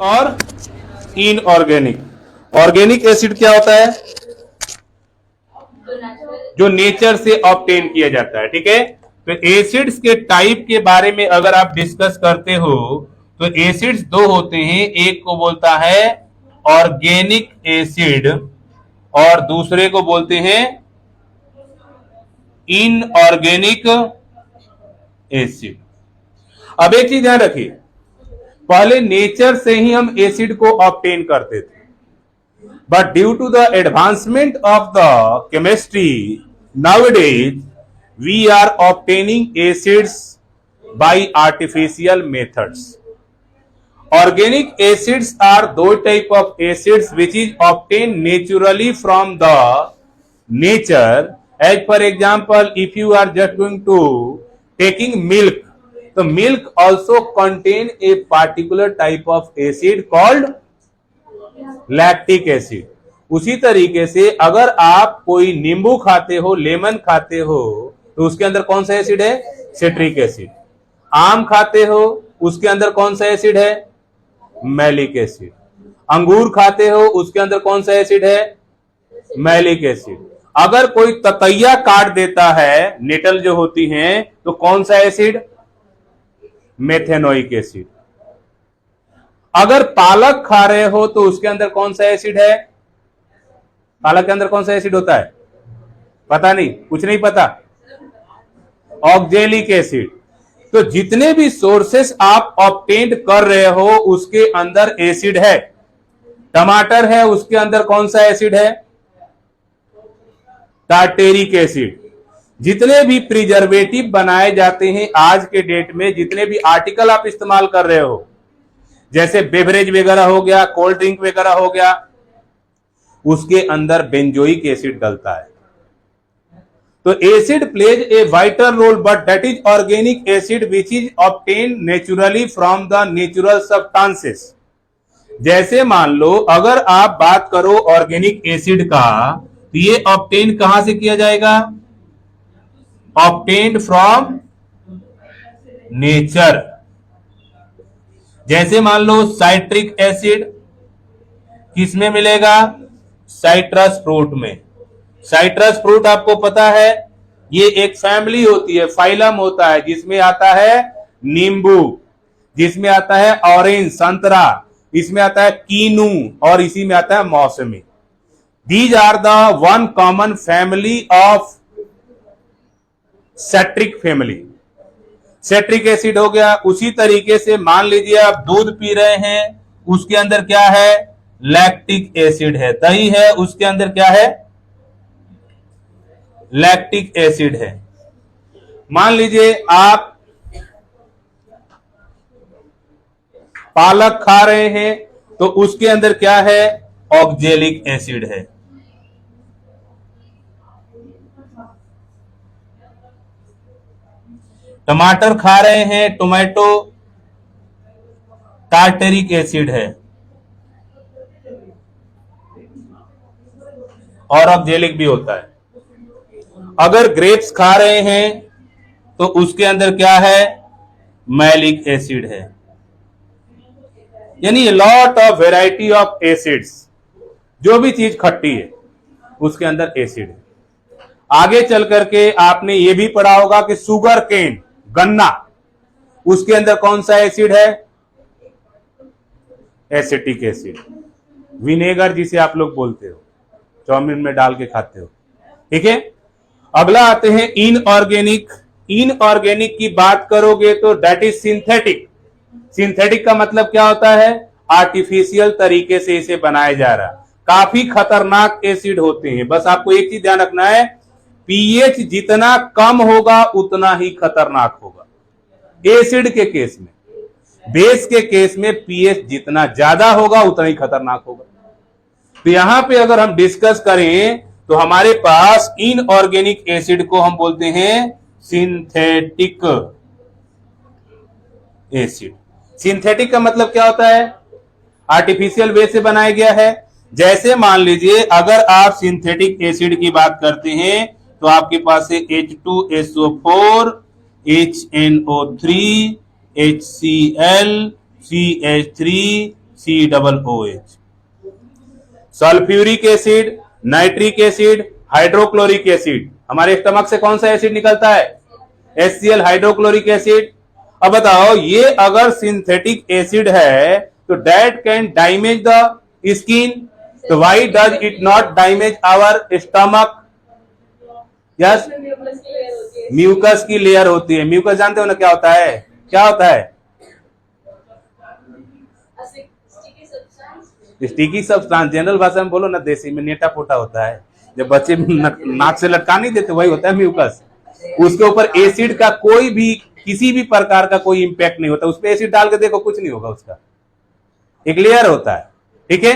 और inorganic. Organic acid क्या होता है? जो नेचर से ऑब्टेन किया जाता है। ठीक है, तो एसिड्स के टाइप के बारे में अगर आप डिस्कस करते हो तो एसिड्स दो होते हैं, एक को बोलता है ऑर्गेनिक एसिड और दूसरे को बोलते हैं इनऑर्गेनिक एसिड। अब एक चीज ध्यान रखिए, पहले नेचर से ही हम एसिड को ऑब्टेन करते थे, but due to the advancement of the chemistry nowadays we are obtaining acids by artificial methods. Organic acids are those type of acids which is obtained naturally from the nature. As for example, if you are just going to taking milk, the milk also contain a particular type of acid called lactic acid. उसी तरीके से अगर आप कोई नींबू खाते हो, lemon खाते हो, तो उसके अंदर कौन सा एसिड है? Citric acid. आम खाते हो, उसके अंदर कौन सा एसिड है? Malic acid. अंगूर खाते हो, उसके अंदर कौन सा एसिड है? Malic acid. अगर कोई ततैया काट देता है, नेटल जो होती हैं, तो कौन सा एसिड? Methanoic acid. अगर पालक खा रहे हो तो उसके अंदर कौन सा एसिड है? पालक के अंदर कौन सा एसिड होता है? पता नहीं, कुछ नहीं पता। Oxalic acid. तो जितने भी सोर्सेस आप ऑब्टेन कर रहे हो उसके अंदर एसिड है। टमाटर है, उसके अंदर कौन सा एसिड है? Tartaric acid. जितने भी प्रिजर्वेटिव बनाए जाते हैं आज के डेट में, जितने भी आर्टिकल आप इस्तेमाल कर रहे हो, जैसे बेवरेज वगैरह हो गया, कोल्ड ड्रिंक वगैरह हो गया, उसके अंदर बेंजोइक एसिड डलता है। तो acid plays a vital role, but that is organic acid which is obtain naturally from the natural substances. जैसे मान लो अगर आप बात करो ऑर्गेनिक एसिड का, तो ये ऑब्टेन कहां से किया जाएगा? Obtained from nature. जैसे मान लो साइट्रिक एसिड किसमें मिलेगा? साइट्रस फ्रूट में। साइट्रस फ्रूट आपको पता है, ये एक फैमिली होती है, फाइलम होता है, जिसमें आता है नींबू, जिसमें आता है ऑरेंज संतरा, इसमें आता है कीनू और इसी में आता है मौसमी। These are the one common family of citric family. Citric acid हो गया। उसी तरीके से मान लीजिए आप दूध पी रहे हैं, उसके अंदर क्या है? लैक्टिक एसिड है। दही है, उसके अंदर क्या है? लैक्टिक एसिड है। मान लीजिए आप पालक खा रहे हैं, तो उसके अंदर क्या है? ऑक्जेलिक एसिड है। टमाटर खा रहे हैं, टोमेटो, टार्टेरिक एसिड है और ऑक्जेलिक भी होता है। अगर ग्रेप्स खा रहे हैं तो उसके अंदर क्या है? मैलिक एसिड है। यानी lot of variety of acids. जो भी चीज खट्टी है उसके अंदर एसिड है। आगे चल करके आपने ये भी पढ़ा होगा कि शुगर केन, गन्ना, उसके अंदर कौन सा एसिड है? Acetic acid. विनेगर जिसे आप लोग बोलते हो, चाउमीन में डाल के खाते हो। ठीक है, अगला आते हैं इनऑर्गेनिक। इनऑर्गेनिक की बात करोगे तो दैट इज सिंथेटिक। सिंथेटिक का मतलब क्या होता है? आर्टिफिशियल तरीके से इसे बनाया जा रहा। काफी खतरनाक एसिड होते हैं। बस आपको एक चीज ध्यान रखना है, पीएच जितना कम होगा उतना ही खतरनाक होगा एसिड के केस में। बेस के केस में पीएच जितना ज्यादा होगा उतना ही खतरनाक होगा। तो यहां पे अगर हम डिस्कस करें तो हमारे पास इनऑर्गेनिक एसिड को हम बोलते हैं सिंथेटिक एसिड। सिंथेटिक का मतलब क्या होता है? आर्टिफिशियल वे से बनाया गया है। जैसे मान लीजिए अगर आप सिंथेटिक एसिड की बात करते हैं तो आपके पास है H2SO4, HNO3, HCl, CH3, COOH। Sulphuric acid, nitric acid, hydrochloric acid, हमारे स्टमक से कौन सा एसिड निकलता है? HCl hydrochloric acid. अब बताओ, ये अगर सिंथेटिक एसिड है तो that can damage the skin, तो why does it not damage our stomach? Yes, mucus की लेयर होती है। म्यूकस जानते हो ना क्या होता है? क्या होता है? Sticky substance. जनरल भाषा में बोलो ना, देसी में नेटा पोटा होता है, जब बच्चे नाक से लटका नहीं देते, वही होता है म्यूकस। उसके ऊपर एसिड का कोई भी, किसी भी प्रकार का कोई इंपैक्ट नहीं होता। उस पर एसिड डाल के देखो, कुछ नहीं होगा, उसका एक लेयर होता है। ठीक है,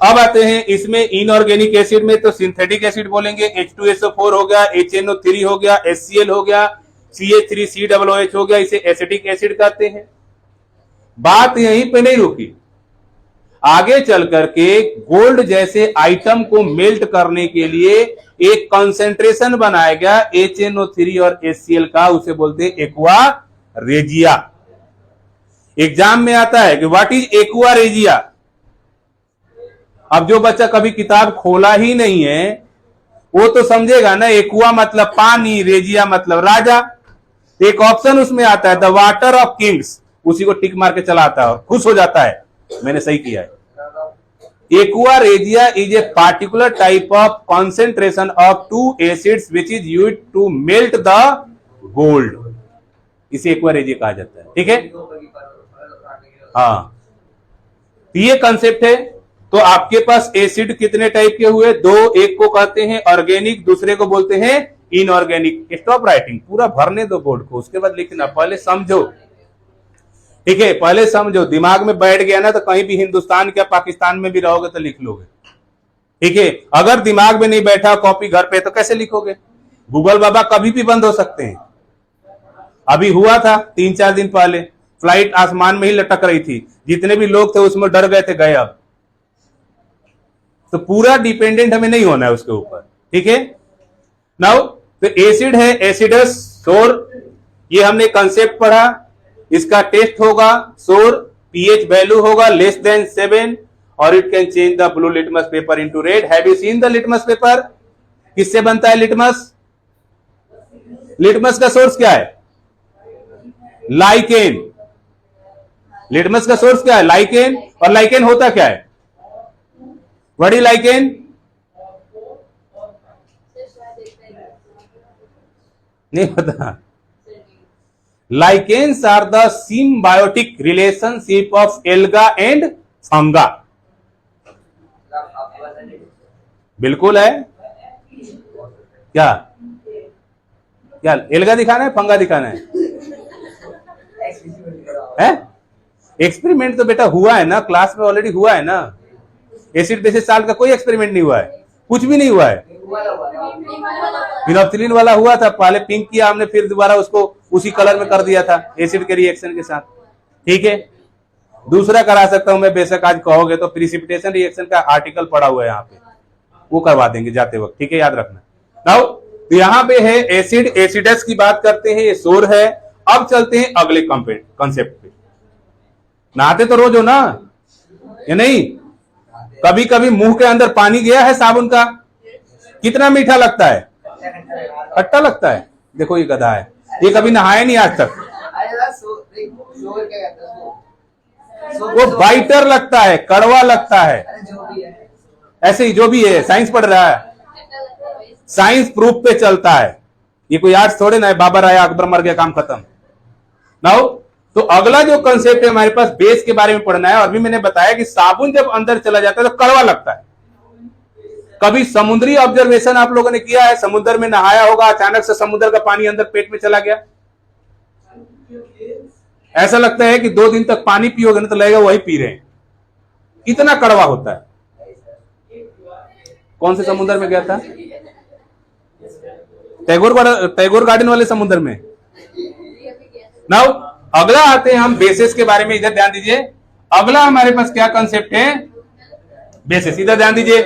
अब आते हैं इसमें इनऑर्गेनिक एसिड में, तो सिंथेटिक एसिड बोलेंगे H2SO4 हो गया, HNO3 हो गया, HCl हो गया, CH3COOH हो गया, इसे एसिटिक एसिड कहते हैं। बात यहीं पे नहीं रुकी, आगे चल करके गोल्ड जैसे आइटम को मेल्ट करने के लिए एक कंसेंट्रेशन बनाया गया HNO3 और HCl का, उसे बोलते हैं एक्वा रेजिया। एग्जाम में आता है कि व्हाट इज एक्वा रेजिया। अब जो बच्चा कभी किताब खोला ही नहीं है वो तो समझेगा ना, एक्वा मतलब पानी, रेजिया मतलब राजा। एक ऑप्शन उसमें आता है द वाटर ऑफ किंग्स, उसी को टिक मार के चलाता है और खुश हो जाता है, मैंने सही किया है। Aqua regia is a particular type of concentration of two acids which is used to melt the gold, इसे एक्वा रेजिया कहा जाता है। ठीक है, हाँ, ये कंसेप्ट है। तो आपके पास एसिड कितने टाइप के हुए? दो, एक को कहते हैं ऑर्गेनिक, दूसरे को बोलते हैं इनऑर्गेनिक। स्टॉप राइटिंग, पूरा भरने दो बोर्ड को, उसके बाद लिखना, पहले समझो। ठीक है, पहले समझो, दिमाग में बैठ गया ना तो कहीं भी हिंदुस्तान या पाकिस्तान में भी रहोगे तो लिख लोगे। ठीक है, अगर दिमाग में नहीं बैठा कॉपी घर पे तो कैसे लिखोगे? गूगल बाबा कभी भी बंद हो सकते हैं। अभी हुआ था 3-4 दिन पहले, फ्लाइट आसमान में ही लटक रही थी, जितने भी लोग थे उसमें डर गए थे, गए। अब तो पूरा डिपेंडेंट हमें नहीं होना है उसके ऊपर। ठीक है, नाउ तो एसिड है एसिडस सोर, ये हमने कंसेप्ट पढ़ा। इसका टेस्ट होगा सोर, पीएच वैल्यू होगा लेस देन 7 और it can change the blue litmus paper into red. Have you seen the litmus paper? किससे बनता है लिटमस? लिटमस का सोर्स क्या है? लाइकेन। लिटमस का सोर्स क्या है? लाइकेन। और लाइकेन होता क्या है? What is lichen? नहीं पता। Lichens are the symbiotic relationship of alga and fungi. बिल्कुल है। क्या क्या एल्गा दिखाना है, फंगा दिखाना है? एक्सपेरिमेंट तो बेटा हुआ है ना, क्लास में ऑलरेडी हुआ है ना। एसिड बेसिस साल्ट का कोई एक्सपेरिमेंट नहीं हुआ है, कुछ भी नहीं हुआ है। फिनोल्फथालीन वाला हुआ था, पहले पिंक किया हमने, फिर दोबारा उसको उसी कलर में कर दिया था एसिड के रिएक्शन के साथ। ठीक है, दूसरा करा सकता हूं मैं, बेशक आज कहोगे तो प्रिसिपिटेशन रिएक्शन का आर्टिकल पड़ा हुआ है यहाँ पे, वो करवा देंगे जाते वक्त। ठीक है, याद रखना। नाउ तो यहाँ पे है एसिड, एसिडस की बात करते हैं, ये सोर है। अब चलते हैं अगले कंसेप्ट पे। नहाते तो रोज हो ना, या नहीं? कभी कभी मुंह के अंदर पानी गया है साबुन का, कितना मीठा लगता है? खट्टा लगता है। देखो ये गधा है, ये कभी नहाया नहीं आज तक, वो बाइटर लगता है, कड़वा लगता है। ऐसे ही जो भी है, साइंस पढ़ रहा है, साइंस प्रूफ पे चलता है, ये कोई आर्ट्स थोड़े ना है, बाबर आया अकबर मर गया काम खत्म। नाउ तो अगला जो कंसेप्ट है हमारे पास, बेस के बारे में पढ़ना है। और भी मैंने बताया कि साबुन जब अंदर चला जाता है तो कड़वा लगता है। कभी समुद्री ऑब्जर्वेशन आप लोगों ने किया है? समुद्र में नहाया होगा, अचानक से समुद्र का पानी अंदर पेट में चला गया, ऐसा लगता है कि 2 दिन तक पानी पियोगे ना तो लगेगा वही पी रहे हैं, इतना कड़वा होता है। कौन से समुद्र में गया था? टैगोर गार्डन वाले समुद्र में। नाउ अगला आते हैं हम बेसिस के बारे में, इधर ध्यान दीजिए। अगला हमारे पास क्या कंसेप्ट है? बेसिस, इधर ध्यान दीजिए।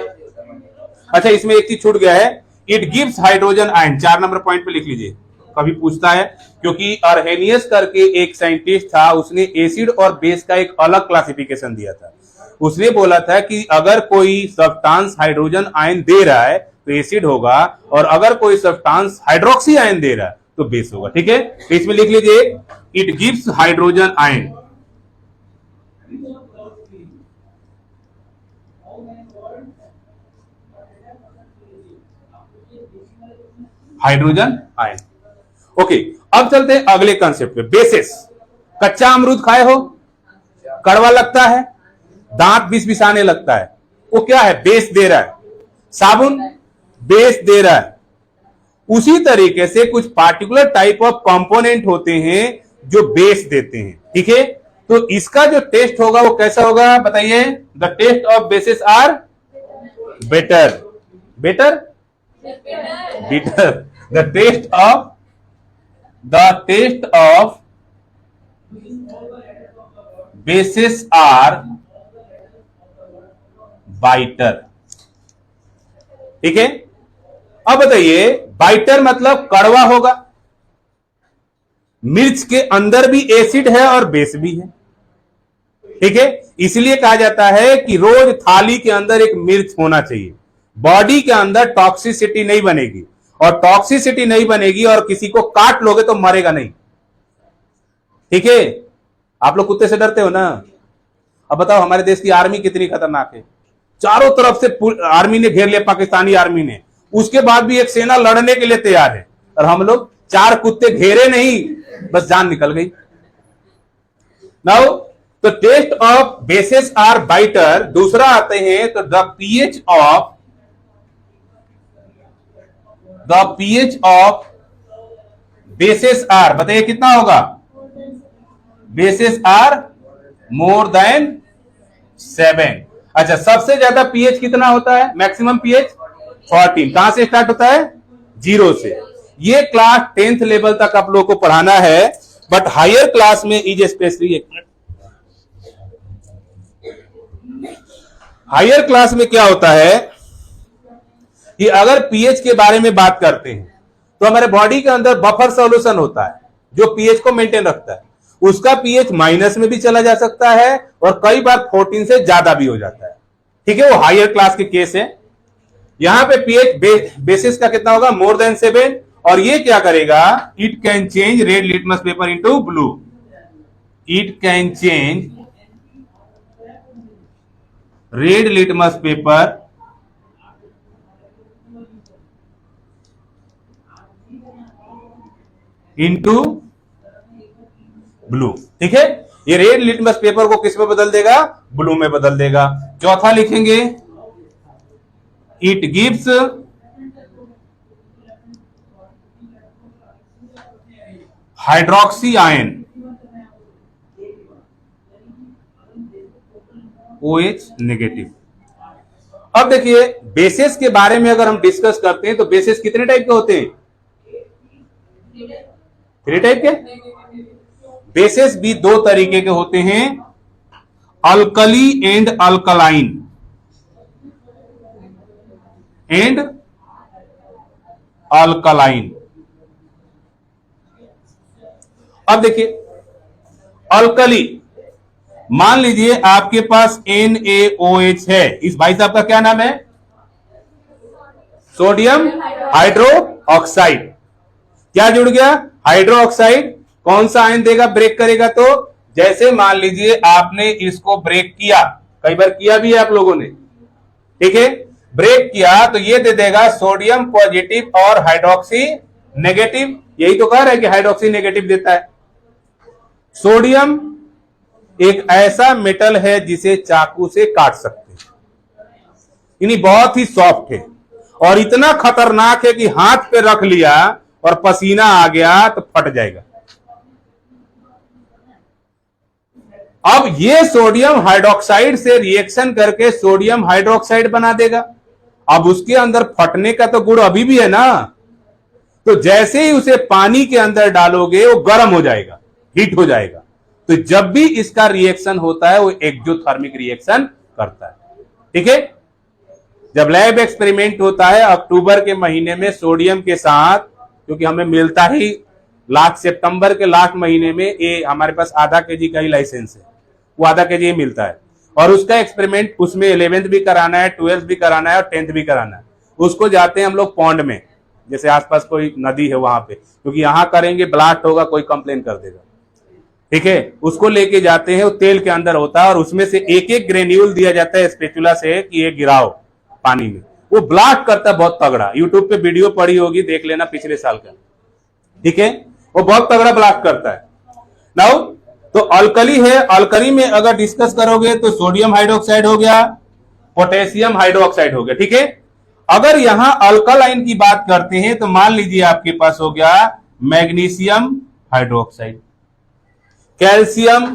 अच्छा, इसमें एक चीज छूट गया है, it gives hydrogen ion, 4 number point पे लिख लीजिए। कभी पूछता है, क्योंकि अर्हेनियस करके एक साइंटिस्ट था, उसने एसिड और बेस का एक अलग क्लासिफिकेशन दिया था। उसने बोला था कि अगर कोई सब्सटेंस हाइड्रोजन आयन दे रहा है तो एसिड होगा, और अगर कोई सब्सटेंस हाइड्रोक्सी आयन दे रहा है तो बेस होगा। ठीक है, तो इसमें लिख लीजिए it gives hydrogen ion. Hydrogen ion. Okay, अब चलते हैं अगले कंसेप्ट पे, बेसिस। कच्चा अमरूद खाए हो, कड़वा लगता है, दांत बिसबिसाने लगता है, वो क्या है? बेस दे रहा है। साबुन बेस दे रहा है। उसी तरीके से कुछ पार्टिकुलर टाइप ऑफ कंपोनेंट होते हैं जो बेस देते हैं। ठीक है, तो इसका जो टेस्ट होगा वो कैसा होगा बताइए? The taste of bases are better. Better bitter. The taste of bases are bitter. ठीक है, अब बताइए बाइटर मतलब कड़वा होगा। मिर्च के अंदर भी एसिड है और बेस भी है। ठीक है, इसलिए कहा जाता है कि रोज थाली के अंदर एक मिर्च होना चाहिए। बॉडी के अंदर टॉक्सिसिटी नहीं बनेगी, और टॉक्सिसिटी नहीं बनेगी और किसी को काट लोगे तो मरेगा नहीं। ठीक है, आप लोग कुत्ते से डरते हो ना? अब बताओ हमारे देश की आर्मी कितनी खतरनाक है। चारों तरफ से आर्मी ने घेर लिया, पाकिस्तानी आर्मी ने, उसके बाद भी एक सेना लड़ने के लिए तैयार है, और हम लोग चार कुत्ते घेरे नहीं, बस जान निकल गई। नाउ तो taste of bases are bitter. दूसरा आते हैं तो the pH of bases are, बताइए कितना होगा? Bases are more than 7। अच्छा, सबसे ज्यादा पीएच कितना होता है? Maximum pH 14। कहां से स्टार्ट होता है? 0 से। ये क्लास 10th लेवल तक आप लोगों को पढ़ाना है, बट हायर क्लास में इज स्पेशली हायर क्लास में क्या होता है कि अगर पीएच के बारे में बात करते हैं तो हमारे बॉडी के अंदर बफर सॉल्यूशन होता है जो पीएच को मेंटेन रखता है। उसका पीएच माइनस में भी चला जा सकता है और कई बार 14 से ज्यादा भी हो जाता है। ठीक है, वो हायर क्लास के केस है। यहां पे पीएच बेसिस का कितना होगा? मोर देन 7। और ये क्या करेगा? It can change red litmus paper into blue. It can change red litmus paper into blue. ठीक है, ये रेड लिटमस पेपर को किस में बदल देगा? ब्लू में बदल देगा। चौथा लिखेंगे it gives hydroxy ion OH negative. अब देखिए बेसिस के बारे में अगर हम डिस्कस करते हैं तो बेसिस कितने टाइप के होते हैं? 3 टाइप के। बेसिस भी 2 तरीके के होते हैं, अल्कली एंड अल्कलाइन। अब देखिए अल्कली, मान लीजिए आपके पास NaOH है। इस भाई साहब का क्या नाम है? Sodium hydro oxide. क्या जुड़ गया? Hydro oxide. कौन सा आयन देगा? ब्रेक करेगा। तो जैसे मान लीजिए आपने इसको ब्रेक किया, कई बार किया भी है आप लोगों ने। ठीक है, ब्रेक किया तो ये दे देगा सोडियम पॉजिटिव और हाइड्रोक्सी नेगेटिव। यही तो कह रहा है कि हाइड्रोक्सी नेगेटिव देता है। सोडियम एक ऐसा मेटल है जिसे चाकू से काट सकते हैं, यानी बहुत ही सॉफ्ट है और इतना खतरनाक है कि हाथ पे रख लिया और पसीना आ गया तो फट जाएगा। अब ये सोडियम हाइड्रोक्साइड से रिएक्शन करके सोडियम हाइड्रोक्साइड बना देगा। अब उसके अंदर फटने का तो गुण अभी भी है ना, तो जैसे ही उसे पानी के अंदर डालोगे वो गर्म हो जाएगा, हीट हो जाएगा। तो जब भी इसका रिएक्शन होता है वो एक्सोथर्मिक रिएक्शन करता है। ठीक है, जब लैब एक्सपेरिमेंट होता है अक्टूबर के महीने में सोडियम के साथ क्योंकि हमें मिलता ही लास्ट सितंबर के लास्ट महीने में ये हमारे पास आधा केजी का ही लाइसेंस है, वो आधा केजी ही मिलता है। और उसका एक्सपेरिमेंट उसमें 11th भी कराना है, 12th भी कराना है और 10th भी कराना है। उसको जाते हैं हम लोग पॉन्ड में, जैसे आसपास कोई नदी है वहां पे, क्योंकि यहां करेंगे ब्लास्ट होगा, कोई कंप्लेन कर देगा, ठीक है। उसको लेके जाते हैं, वो तेल के अंदर होता है और उसमें से एक एक ग्रेन्यूल दिया जाता है स्पेचुला से कि ये गिराओ पानी में, वो ब्लास्ट करता है बहुत तगड़ा। यूट्यूब पे वीडियो पड़ी होगी, देख लेना पिछले साल का, ठीक है। वो बहुत तगड़ा ब्लास्ट करता है। नाउ तो अल्कली है, अल्कली में अगर डिस्कस करोगे तो सोडियम हाइड्रोक्साइड हो गया, पोटेशियम हाइड्रोक्साइड हो गया, ठीक है। अगर यहां अल्कलाइन की बात करते हैं तो मान लीजिए आपके पास हो गया मैग्नीशियम हाइड्रोक्साइड, कैल्शियम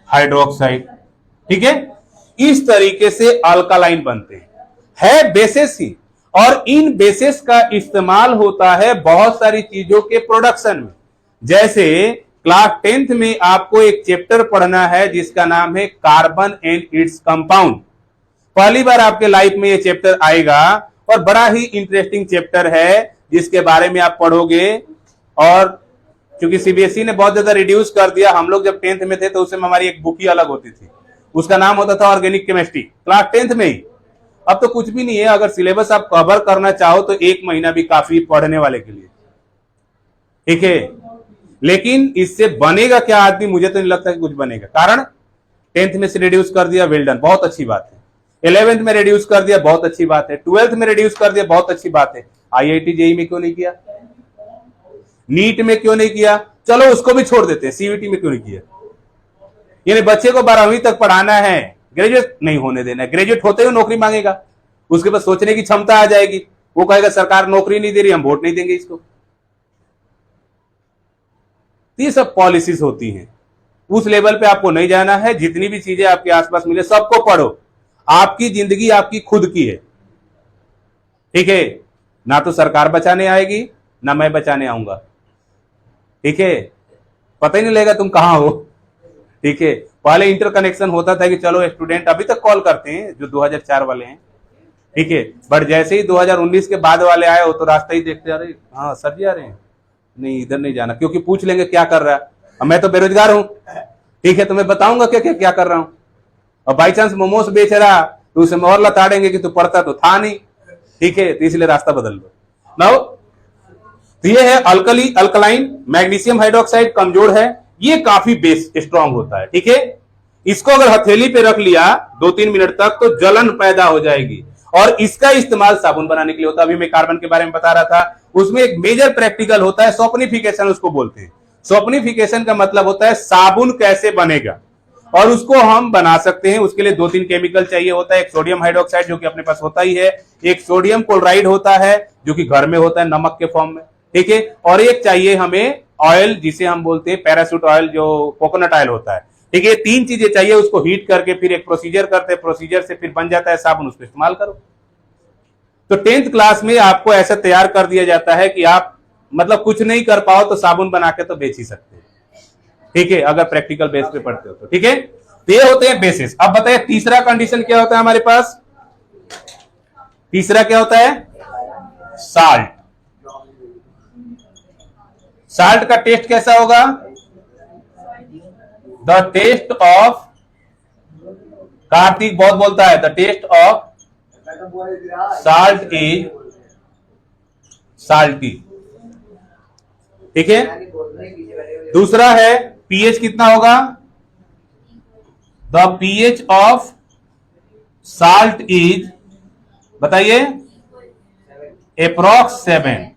हाइड्रोक्साइड, ठीक है। इस तरीके से अल्कलाइन बनते हैं, है बेसिस ही, और इन बेसिस का इस्तेमाल होता है बहुत सारी चीजों के प्रोडक्शन में। जैसे क्लास 10th में आपको एक चैप्टर पढ़ना है जिसका नाम है कार्बन एंड इट्स कंपाउंड। पहली बार आपके लाइफ में ये चैप्टर आएगा और बड़ा ही इंटरेस्टिंग चैप्टर है जिसके बारे में आप पढ़ोगे। और क्योंकि सीबीएसई ने बहुत ज्यादा रिड्यूस कर दिया, हम लोग जब 10th में थे तो उस समय हमारी एक बुक ही अलग होती थी, उसका नाम होता था ऑर्गेनिक केमिस्ट्री, क्लास 10th में ही। अब तो कुछ भी नहीं है, अगर सिलेबस आप कवर करना चाहो तो 1 महीना भी काफी पढ़ने वाले के लिए, ठीक है। लेकिन इससे बनेगा क्या आदमी, मुझे तो नहीं लगता कि कुछ बनेगा, कारण 10th में से रिड्यूस कर दिया, वेल डन, बहुत अच्छी बात है। 11th में रिड्यूस कर दिया, बहुत अच्छी बात है। 12th में रिड्यूस कर दिया, बहुत अच्छी बात है। आईआईटी जेईई में क्यों नहीं किया, नीट में क्यों नहीं किया, चलो उसको भी छोड़ देते हैं, सीयूटी में क्यों नहीं किया। यानी बच्चे को 12वीं तक पढ़ाना है, ग्रेजुएट नहीं होने देना है। ग्रेजुएट होते हुए नौकरी मांगेगा, उसके पास सोचने की क्षमता आ जाएगी, वो कहेगा सरकार नौकरी नहीं दे रही, हम वोट नहीं देंगे इसको। ये सब पॉलिसीज होती हैं, उस लेवल पे आपको नहीं जाना है। जितनी भी चीजें आपके आसपास मिले सबको पढ़ो, आपकी जिंदगी आपकी खुद की है, ठीक है। ना तो सरकार बचाने आएगी ना मैं बचाने आऊंगा, ठीक है। पता ही नहीं लगेगा तुम कहां हो, ठीक है। पहले इंटरकनेक्शन होता था कि चलो स्टूडेंट अभी तक कॉल करते हैं जो 2004 वाले हैं, ठीक है। बट जैसे ही 2019 के बाद वाले आए हो तो रास्ता ही देखते, अरे हाँ सर जी आ रहे हैं, नहीं इधर नहीं जाना, क्योंकि पूछ लेंगे क्या कर रहा है। मैं तो बेरोजगार हूं, ठीक है, तो मैं बताऊंगा क्या क्या क्या कर रहा हूं। और बाई चांस मोमोस बेच रहा तो उसे और लताड़ेंगे कि तू पढ़ता तो था नहीं, ठीक है, तो इसलिए रास्ता बदल लो। नाउ तो ये है अल्कली, अल्कलाइन। मैग्नीशियम हाइड्रोक्साइड कमजोर है, ये काफी बेस स्ट्रांग होता है, ठीक है। इसको अगर हथेली पे रख लिया 2-3 मिनट तक तो जलन पैदा हो जाएगी, और इसका इस्तेमाल साबुन बनाने के लिए होता है। अभी मैं कार्बन के बारे में बता रहा था, उसमें एक मेजर प्रैक्टिकल होता है, सोपनिफिकेशन उसको बोलते हैं। सोपनिफिकेशन का मतलब होता है साबुन कैसे बनेगा, और उसको हम बना सकते हैं। उसके लिए 2-3 केमिकल चाहिए होता है, एक सोडियम हाइड्रोक्साइड जो कि अपने पास होता ही है, एक सोडियम क्लोराइड होता है जो कि घर में होता है नमक के फॉर्म में, ठीक है, और एक चाहिए हमें ऑयल जिसे हम बोलते हैं पैराशूट ऑयल, जो कोकोनट ऑयल होता है, ठीक है। 3 चीजें चाहिए, उसको हीट करके फिर एक प्रोसीजर करते हैं, प्रोसीजर से फिर बन जाता है साबुन, उसको इस्तेमाल करो। तो 10th क्लास में आपको ऐसा तैयार कर दिया जाता है कि आप मतलब कुछ नहीं कर पाओ तो साबुन बना के तो बेच ही सकते हैं, ठीक है, अगर प्रैक्टिकल बेस पे पढ़ते हो तो, ठीक है। तो ये होते हैं बेसिस। अब बताइए तीसरा कंडीशन क्या होता है हमारे पास, तीसरा क्या होता है, साल्ट। साल्ट का टेस्ट कैसा होगा, द टेस्ट ऑफ, कार्तिक बहुत बोलता है, the taste of salt is salty, ठीक है। दूसरा है पीएच कितना होगा, the pH of salt is, बताइए, अप्रॉक्स 7।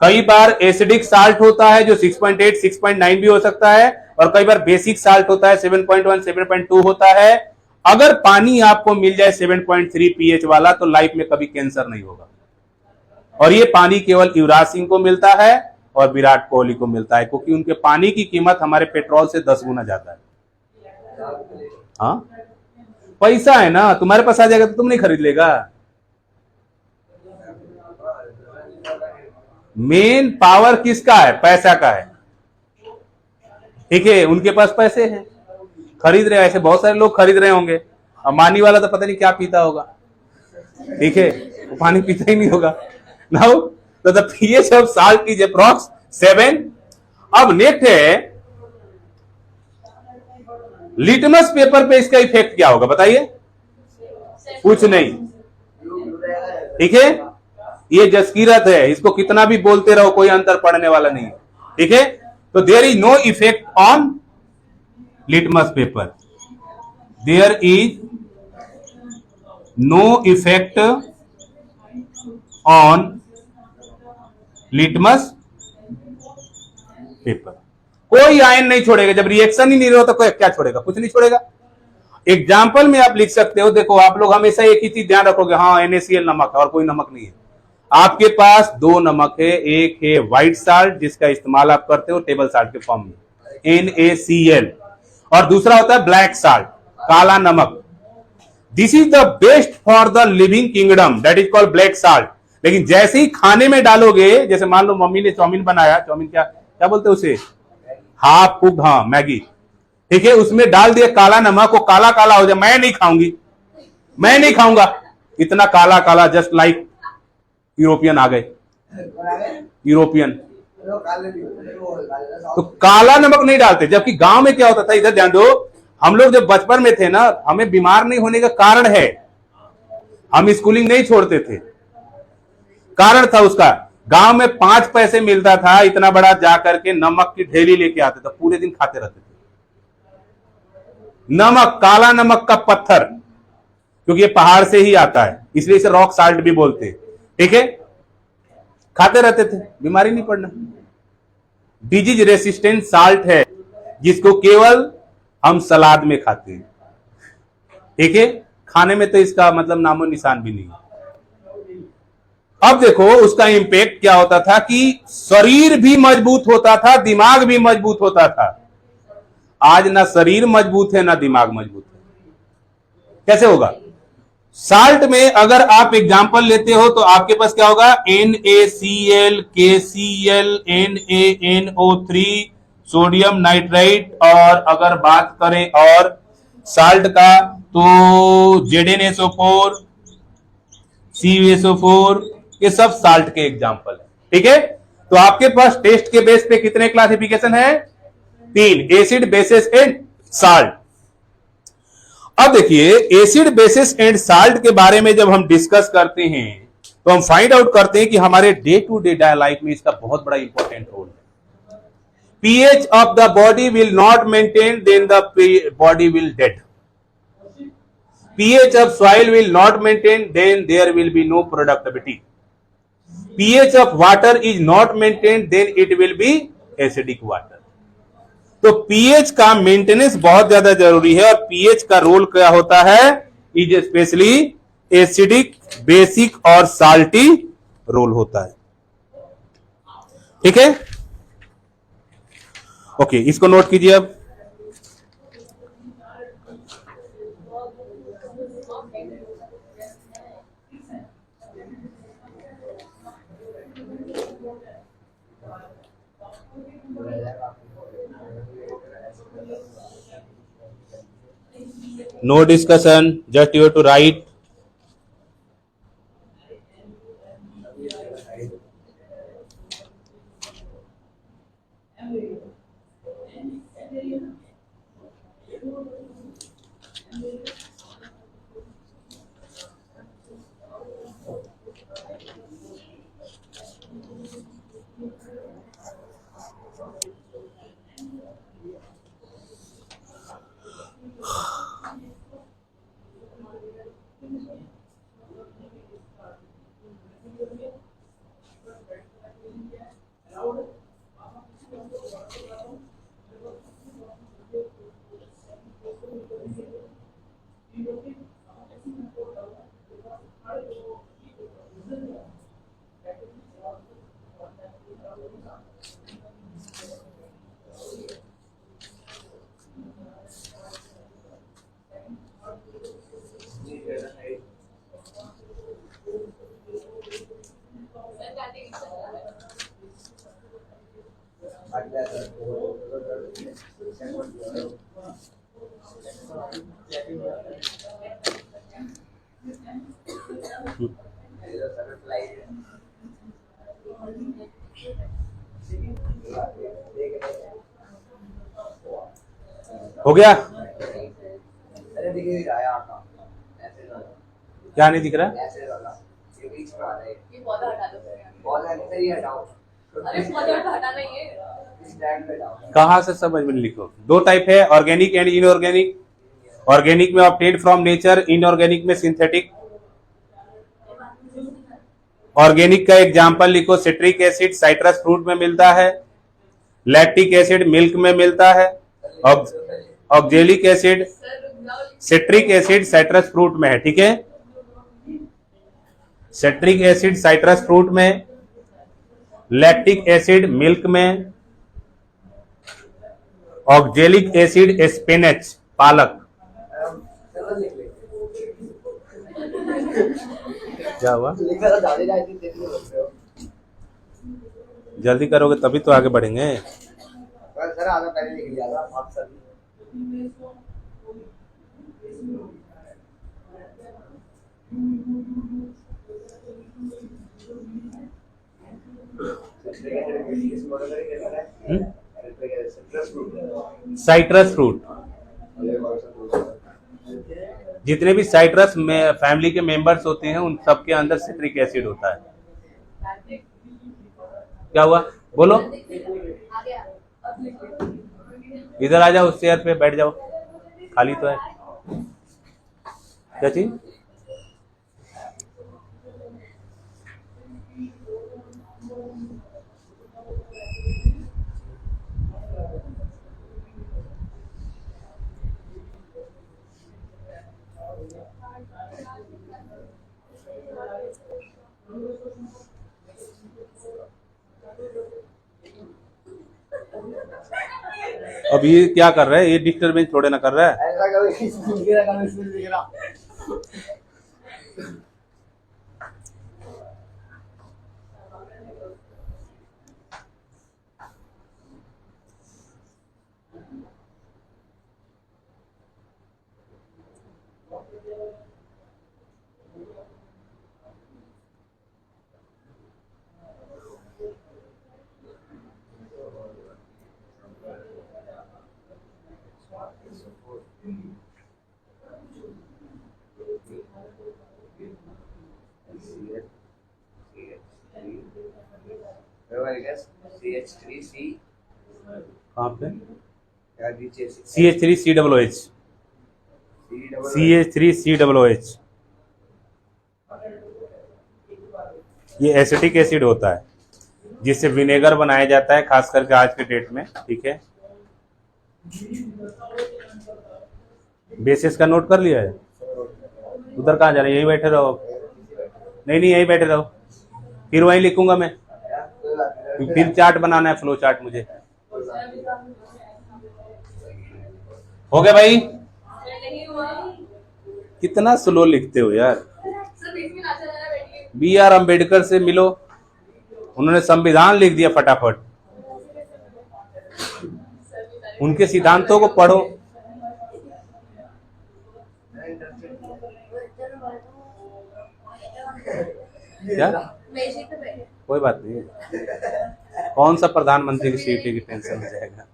कई बार एसिडिक साल्ट होता है जो 6.8 6.9 भी हो सकता है, और कई बार बेसिक साल्ट होता है 7.1 7.2 होता है। अगर पानी आपको मिल जाए 7.3 पीएच वाला तो लाइफ में कभी कैंसर नहीं होगा। और ये पानी केवल युवराज सिंह को मिलता है और विराट कोहली को मिलता है, क्योंकि उनके पानी की कीमत हमारे पेट्रोल से 10 गुना ज्यादा है। हाँ पैसा है ना, तुम्हारे पास आ जाएगा तो तुम नहीं खरीद लेगा। मेन पावर किसका है, पैसा का है, ठीक है। उनके पास पैसे हैं, खरीद रहे, ऐसे बहुत सारे लोग खरीद रहे होंगे। अम्बानी वाला तो पता नहीं क्या पीता होगा, ठीक है, वो पानी पीता ही नहीं होगा। नाउ तो the pH of salt is approx 7। अब नेक्स्ट है लिटमस पेपर पे इसका इफेक्ट क्या होगा बताइए? कुछ नहीं, ठीक है। ये जसकीरत है, इसको कितना भी बोलते रहो कोई अंतर पड़ने वाला नहीं है, ठीक है। तो there is no effect on litmus paper, there is no effect on litmus paper. कोई आयन नहीं छोड़ेगा, जब रिएक्शन ही नहीं रहा तो क्या छोड़ेगा? कुछ नहीं छोड़ेगा। एग्जाम्पल में आप लिख सकते हो, देखो आप लोग हमेशा एक ही चीज ध्यान रखोगे, हाँ NaCl नमक है और कोई नमक नहीं है। आपके पास दो नमक है, एक है व्हाइट साल्ट जिसका इस्तेमाल आप करते हो टेबल साल्ट के फॉर्म में NaCl, और दूसरा होता है ब्लैक साल्ट, काला नमक। This is the best for the living kingdom, that is called black salt. लेकिन जैसे ही खाने में डालोगे, जैसे मान लो मम्मी ने चाउमीन बनाया, चाउमीन क्या क्या बोलते हैं उसे, हाफ कुक्ड, हाँ मैगी, ठीक है, उसमें डाल दिया काला नमक, वो काला काला हो जाए, मैं नहीं खाऊंगी, मैं नहीं खाऊंगा, इतना काला काला, जस्ट लाइक यूरोपियन आ गए, यूरोपियन। तो काला नमक नहीं डालते। जबकि गांव में क्या होता था, इधर ध्यान दो, हम लोग जब बचपन में थे ना, हमें बीमार नहीं होने का कारण है, हम स्कूलिंग नहीं छोड़ते थे, कारण था उसका, गांव में 5 पैसे मिलता था, इतना बड़ा जाकर के नमक की ढेली लेके आते थे, पूरे दिन खाते रहते थे नमक, काला नमक का पत्थर, क्योंकि ये पहाड़ से ही आता है, इसलिए इसे रॉक साल्ट भी बोलते हैं, ठीक है। खाते रहते थे, बीमारी नहीं पड़ना। डिजीज रेसिस्टेंट साल्ट है जिसको केवल हम सलाद में खाते हैं, ठीक है, खाने में तो इसका मतलब नामो निशान भी नहीं है। अब देखो उसका इंपैक्ट क्या होता था कि शरीर भी मजबूत होता था, दिमाग भी मजबूत होता था। आज ना शरीर मजबूत है ना दिमाग मजबूत है, कैसे होगा? साल्ट में अगर आप एग्जांपल लेते हो तो आपके पास क्या होगा, NaCl, KCl, NaNO3, sodium nitrite, और अगर बात करें और साल्ट का तो ZnSO4, CuSO4, ये सब साल्ट के एग्जांपल है, ठीक है। तो आपके पास टेस्ट के बेस पे कितने क्लासिफिकेशन है? 3, एसिड, बेसिस एंड साल्ट। अब देखिए एसिड, बेसिस एंड साल्ट के बारे में जब हम डिस्कस करते हैं तो हम फाइंड आउट करते हैं कि हमारे डे टू डे लाइफ में इसका बहुत बड़ा इंपॉर्टेंट रोल है। pH of the body will not maintain, then the body will dead. pH of soil will not maintain, then there will be no productivity. pH of water is not maintained, then it will be acidic water. तो pH का maintenance बहुत ज्यादा जरूरी है, और pH का role क्या होता है, इज स्पेशली एसिडिक, बेसिक और साल्टी रोल होता है, ठीक है। ओके, इसको नोट कीजिए। अब no discussion, just you have to write. हो गया? अरे दिख रहा है आका ऐसे वाला क्या नहीं दिख रहा? ऐसे वाला ये बीच में आ रहा है ये पौधा हटा दो पौधा नहीं सही हटाओ अरे पौधा हटाना नहीं है स्टैंड पे डालो कहाँ से समझ में लिखो? दो टाइप है, ऑर्गेनिक एंड इनऑर्गेनिक। ऑर्गेनिक में ऑब्टेन्ड फ्रॉम नेचर, इनऑर्गेनिक में सिंथेटिक। ऑर्गेनिक का एग्जांपल लिखो, सिट्रिक एसिड साइट्रस फ्रूट में मिलता है, लैक्टिक एसिड मिल्क में मिलता है, oxalic acid citric acid citrus fruit में है। ठीक है, सिट्रिक एसिड साइट्रस फ्रूट में, लैक्टिक एसिड मिल्क में, ऑक्जेलिक एसिड स्पिनच पालक। क्या हुआ? जल्दी करोगे तभी तो आगे बढ़ेंगे। सर आधा पहले लिख लिया था आप सभी साइट्रस फ्रूट, जितने भी साइट्रस में फैमिली के मेंबर्स होते हैं उन सबके अंदर सिट्रिक एसिड होता है। क्या हुआ? बोलो, इधर आ जाओ, उस चेयर पे बैठ जाओ, खाली तो है। क्या चीज? अब ये क्या कर रहा है? ये डिस्टर्बेंस थोड़े ना कर रहा है। ऐसा कभी दिख रहा CH3C कहाँ पे? या नीचे CH3COOH, CH3COOH, ये एसिटिक एसिड होता है जिससे विनेगर बनाया जाता है, खास करके आज के डेट में। ठीक है, बेसिस का नोट कर लिया है? उधर कहाँ जा रहे हैं? यहीं बैठे रहो। नहीं नहीं, यहीं बैठे रहो, फिर वहीं लिखूंगा मैं। फिर चार्ट बनाना है, फ्लो चार्ट मुझे। हो गया भाई? कितना स्लो लिखते हो यार। BR अम्बेडकर से मिलो, उन्होंने संविधान लिख दिया फटाफट। उनके सिद्धांतों को पढ़ो। क्या? कोई बात नहीं, कौन सा प्रधानमंत्री की सीट की टेंशन हो जाएगा।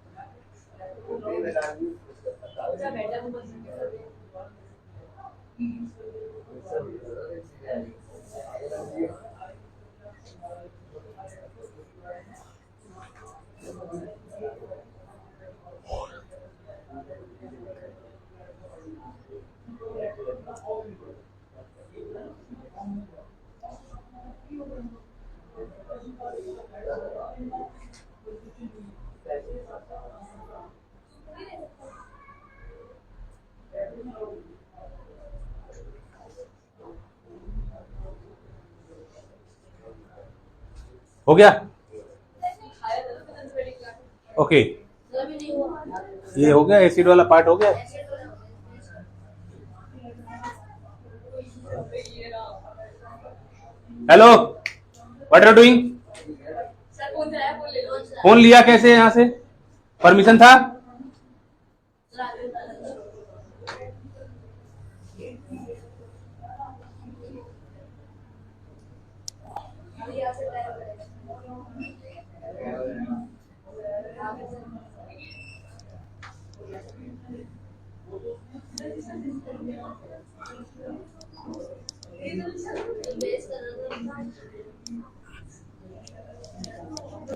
हो गया? ओके, ये हो गया, एसिड वाला पार्ट हो गया। Hello, what are you doing? Phone लिया कैसे? यहाँ से परमिशन था?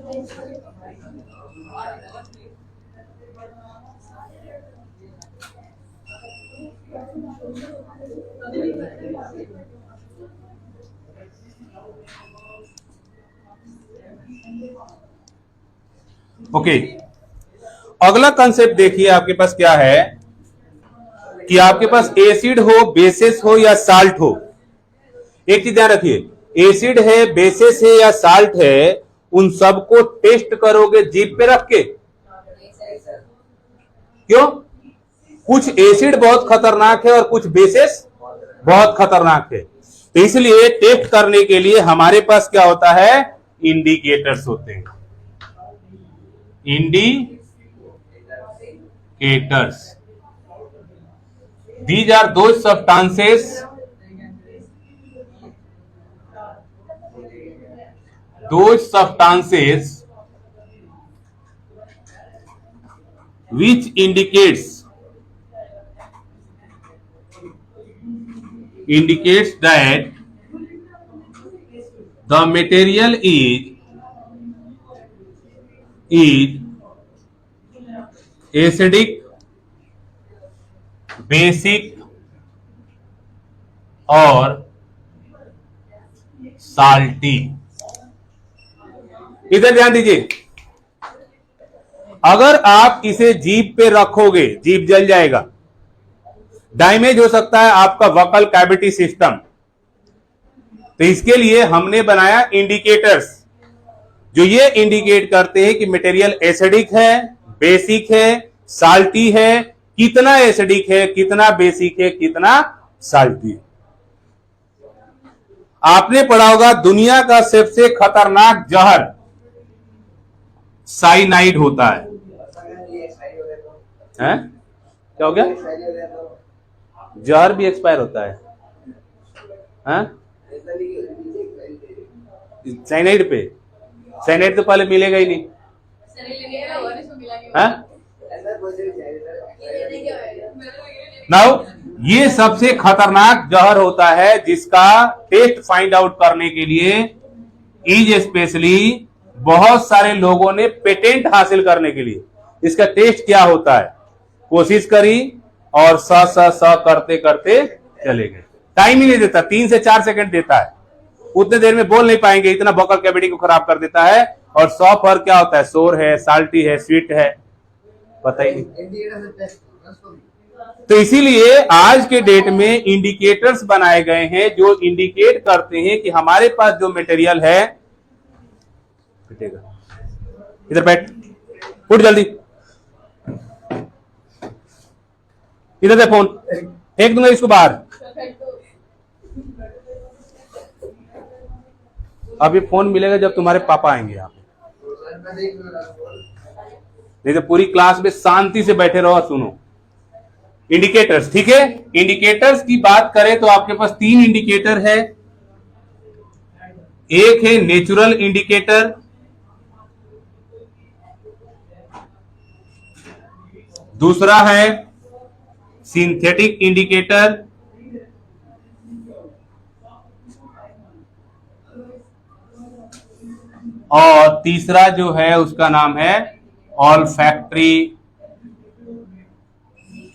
ओके, अगला कंसेप्ट देखिए आपके पास क्या है कि आपके पास एसिड हो, बेसिस हो या साल्ट हो। एक चीज ध्यान रखिए, एसिड है, बेसिस है या साल्ट है, उन सबको टेस्ट करोगे जीभ पे रख के। क्यों? कुछ एसिड बहुत खतरनाक है और कुछ बेसिस बहुत खतरनाक है, तो इसलिए टेस्ट करने के लिए हमारे पास क्या होता है, इंडिकेटर्स होते हैं। Indicators, these are those substances which indicates that the material is acidic, basic और साल्टी। इधर ध्यान दीजिए, अगर आप इसे जीभ पे रखोगे जीभ जल जाएगा, डैमेज हो सकता है आपका वोकल कैविटी सिस्टम। तो इसके लिए हमने बनाया इंडिकेटर्स, जो ये इंडिकेट करते हैं कि मटेरियल एसिडिक है, बेसिक है, साल्टी है, कितना एसिडिक है, कितना बेसिक है, कितना साल्टी है। आपने पढ़ा होगा दुनिया का सबसे खतरनाक जहर साइनाइड होता है। हैं? क्या हो गया? जहर भी एक्सपायर होता है। हैं? साइनाइड पे, साइनाइड तो पहले मिलेगा ही नहीं। हैं? नाउ ये सबसे खतरनाक जहर होता है जिसका टेस्ट फाइंड आउट करने के लिए इज स्पेशली बहुत सारे लोगों ने पेटेंट हासिल करने के लिए इसका टेस्ट क्या होता है कोशिश करी और स करते करते चले गए। टाइम ही नहीं देता, 3 से 4 सेकंड देता है, उतने देर में बोल नहीं पाएंगे, इतना वोकल कैविटी को खराब कर देता है। और 100 पर क्या होता है, सोर है, साल्टी है, स्वीट है, पता ही नहीं। तो इसीलिए आज के डेट में इंडिकेटर्स बनाए गए हैं जो इंडिकेट करते हैं कि हमारे पास जो मटेरियल है, इधर बैठ, उठ जल्दी, इधर से फोन फेंक दूंगा इसको बाहर। अभी फोन मिलेगा जब तुम्हारे पापा आएंगे यहाँ पे, नहीं तो पूरी क्लास में शांति से बैठे रहो, सुनो। इंडिकेटर्स, ठीक है। इंडिकेटर्स की बात करें तो आपके पास 3 इंडिकेटर है। एक है नेचुरल इंडिकेटर, दूसरा है सिंथेटिक इंडिकेटर, और तीसरा जो है उसका नाम है olfactory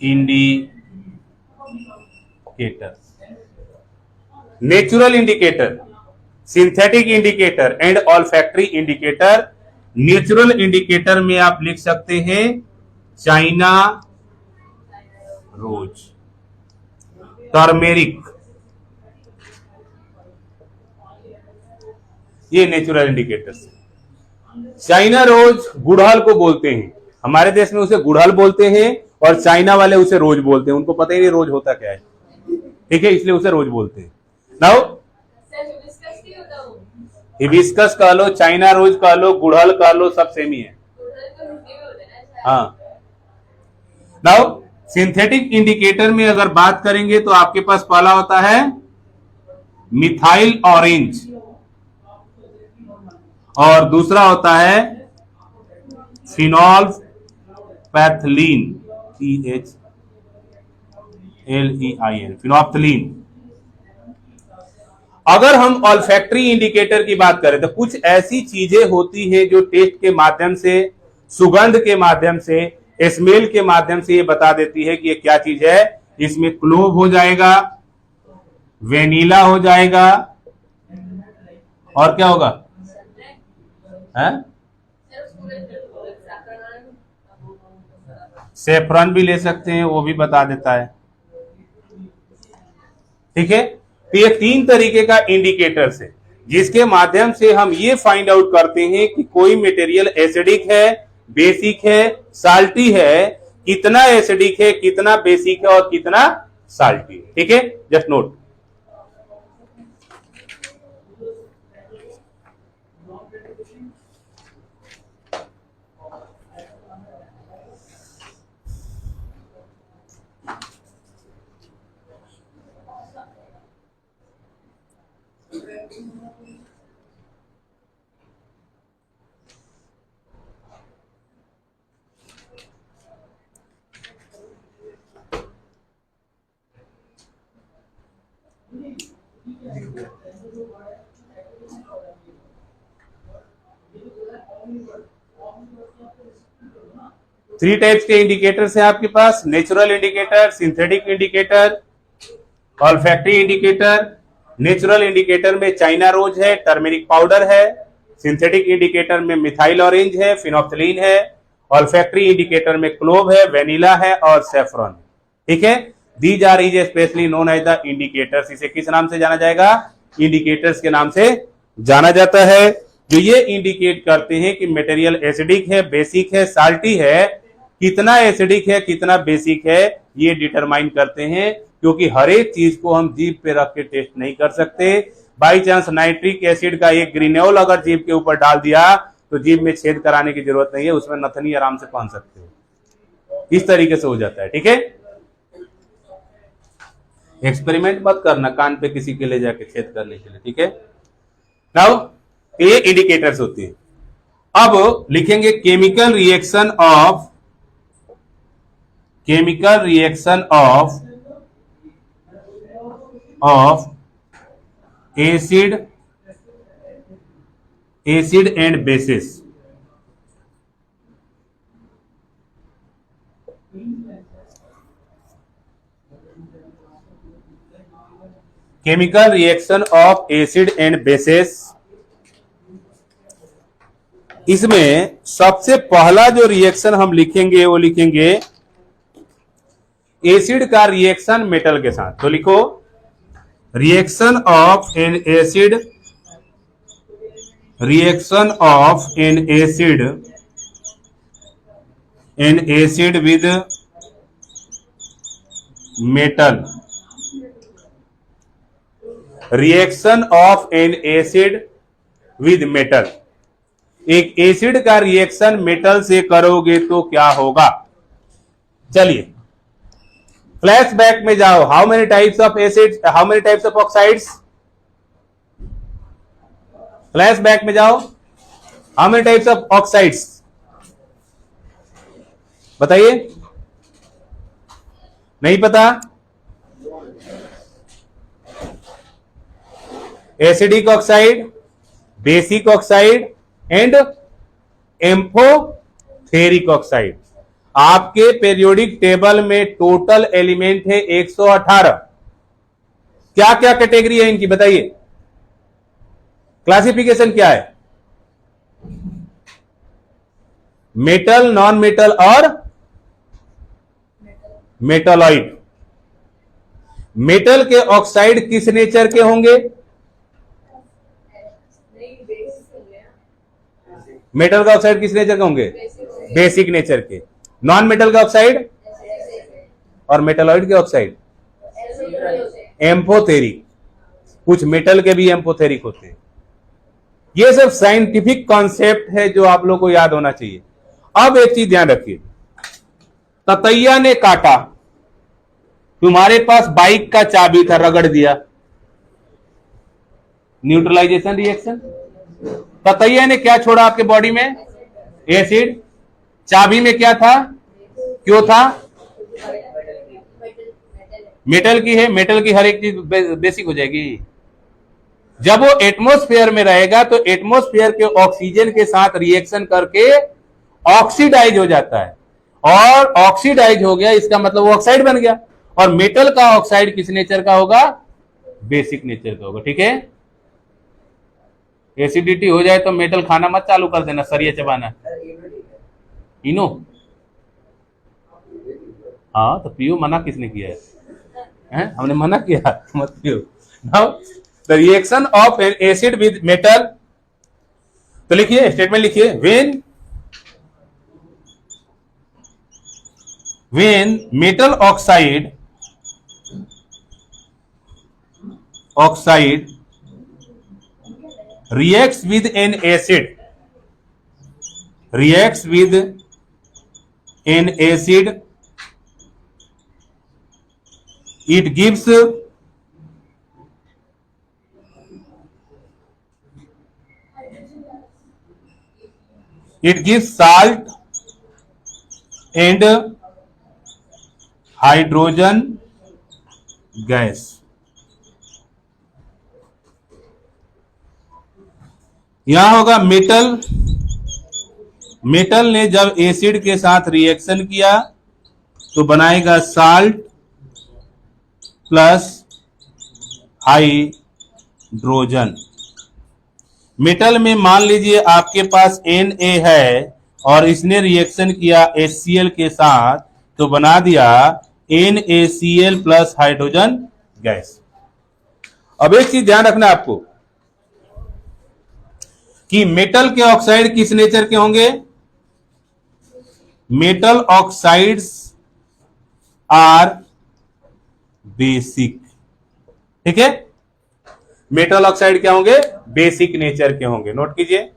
indicator. Natural indicator, synthetic indicator and olfactory indicator. Natural indicator में आप लिख सकते हैं चाइना रोज, टर्मेरिक, ये नेचुरल इंडिकेटर्स। चाइना रोज गुड़हल को बोलते हैं, हमारे देश में उसे गुड़हल बोलते हैं और चाइना वाले उसे रोज बोलते हैं, उनको पता ही नहीं रोज होता क्या है, ठीक है, इसलिए उसे रोज बोलते हैं। नाउ हिबिस्कस कह लो, चाइना रोज कह लो, गुड़हल कह लो, सब सेम ही है। हाँ, नाउ सिंथेटिक इंडिकेटर में अगर बात करेंगे तो आपके पास पहला होता है मिथाइल ऑरेंज, और दूसरा होता है फिनॉल पैथलीन, PHLEIN, फिनोप्थलीन। अगर हम ऑल्फैक्टरी इंडिकेटर की बात करें तो कुछ ऐसी चीजें होती है जो टेस्ट के माध्यम से, सुगंध के माध्यम से, स्मेल के माध्यम से ये बता देती है कि ये क्या चीज है। इसमें क्लोव हो जाएगा, वेनिला हो जाएगा, और क्या होगा, है सेफ्रॉन भी ले सकते हैं, वो भी बता देता है। ठीक है, तो ये 3 तरीके का इंडिकेटर्स है जिसके माध्यम से हम ये फाइंड आउट करते हैं कि कोई मटेरियल एसिडिक है, बेसिक है, साल्टी है, कितना एसिडिक है, कितना बेसिक है और कितना साल्टी है। ठीक है, जस्ट नोट। थ्री टाइप्स के इंडिकेटर्स हैं आपके पास, natural indicator, synthetic indicator, olfactory indicator. Natural indicator में चाइना रोज है, टर्मेरिक पाउडर है। सिंथेटिक इंडिकेटर में मिथाइल ऑरेंज है, फिनोप्थिलीन है। ऑल्फैक्टरी इंडिकेटर में क्लोव है, वेनिला है और सेफ्रॉन। ठीक है, these are is specially known as the indicators. इसे किस नाम से जाना जाएगा, इंडिकेटर्स के नाम से जाना जाता है, जो ये इंडिकेट करते हैं कि मटेरियल एसिडिक है, बेसिक है, साल्टी है। कितना एसिडिक है, कितना बेसिक है, ये डिटरमाइन करते हैं, क्योंकि हर एक चीज को हम जीभ पे रख के टेस्ट नहीं कर सकते। बाई चांस नाइट्रिक एसिड का एक ग्रेन्यूल अगर जीभ के ऊपर डाल दिया तो जीभ में छेद कराने की जरूरत नहीं है, उसमें नथनी आराम से पहन सकते हो। इस तरीके से हो जाता है। ठीक है, एक्सपेरिमेंट मत करना कान पे किसी के ले जाके छेद करने के लिए। ठीक है, नाउ ये इंडिकेटर्स होती है। अब लिखेंगे chemical reaction of acid and bases. Chemical reaction of acid and bases. इसमें सबसे पहला जो रिएक्शन हम लिखेंगे वो लिखेंगे एसिड का रिएक्शन मेटल के साथ। तो लिखो reaction of an acid with metal. Reaction of an acid with metal. एक एसिड का रिएक्शन मेटल से करोगे तो क्या होगा। चलिए फ्लैशबैक में जाओ। How many types of acid, how many types of oxides. Flashback में जाओ, how many types of oxides बताइए। नहीं पता। Acidic oxide, basic oxide and amphoteric oxide. आपके पीरियोडिक टेबल में टोटल एलिमेंट है 118। क्या क्या कैटेगरी है इनकी बताइए, क्लासिफिकेशन क्या है। मेटल, नॉन मेटल और मेटलॉइड। मेटल के ऑक्साइड किस नेचर के होंगे। मेटल का ऑक्साइड किस नेचर के होंगे, बेसिक नेचर के। नॉन मेटल का ऑक्साइड और मेटलॉइड के ऑक्साइड एम्फोथेरिक। कुछ मेटल के भी एम्फोथेरिक होते हैं। ये सब साइंटिफिक कॉन्सेप्ट है जो आप लोग को याद होना चाहिए। अब एक चीज ध्यान रखिए, ततैया ने काटा, तुम्हारे पास बाइक का चाबी था, रगड़ दिया, न्यूट्रलाइजेशन रिएक्शन। ततैया ने क्या छोड़ा आपके बॉडी में, एसिड। चाबी में क्या था, क्यों था, मेटल की है। मेटल की हर एक चीज बेसिक हो जाएगी। जब वो एटमॉस्फेयर में रहेगा तो एटमॉस्फेयर के ऑक्सीजन के साथ रिएक्शन करके ऑक्सीडाइज हो जाता है, और ऑक्सीडाइज हो गया इसका मतलब वो ऑक्साइड बन गया। और मेटल का ऑक्साइड किस नेचर का होगा? बेसिक नेचर का होगा। ठीक है, एसिडिटी हो जाए तो मेटल खाना मत चालू कर देना, सरिया चबाना। इनो, हाँ तो पियो, मना किसने किया है? हमने मना किया मत पियो। Now the reaction of an acid with metal, तो लिखिए, स्टेटमेंट लिखिए, when metal oxide reacts with an acid, it gives salt and hydrogen gas. यहां होगा मेटल ने जब एसिड के साथ रिएक्शन किया तो बनाएगा साल्ट प्लस हाइड्रोजन। मेटल में मान लीजिए आपके पास Na है और इसने रिएक्शन किया HCl के साथ तो बना दिया NaCl प्लस हाइड्रोजन गैस। अब एक चीज ध्यान रखना आपको कि मेटल के ऑक्साइड किस नेचर के होंगे? Metal oxides are basic. ठीक है, मेटल ऑक्साइड क्या होंगे? बेसिक नेचर के होंगे। नोट कीजिए,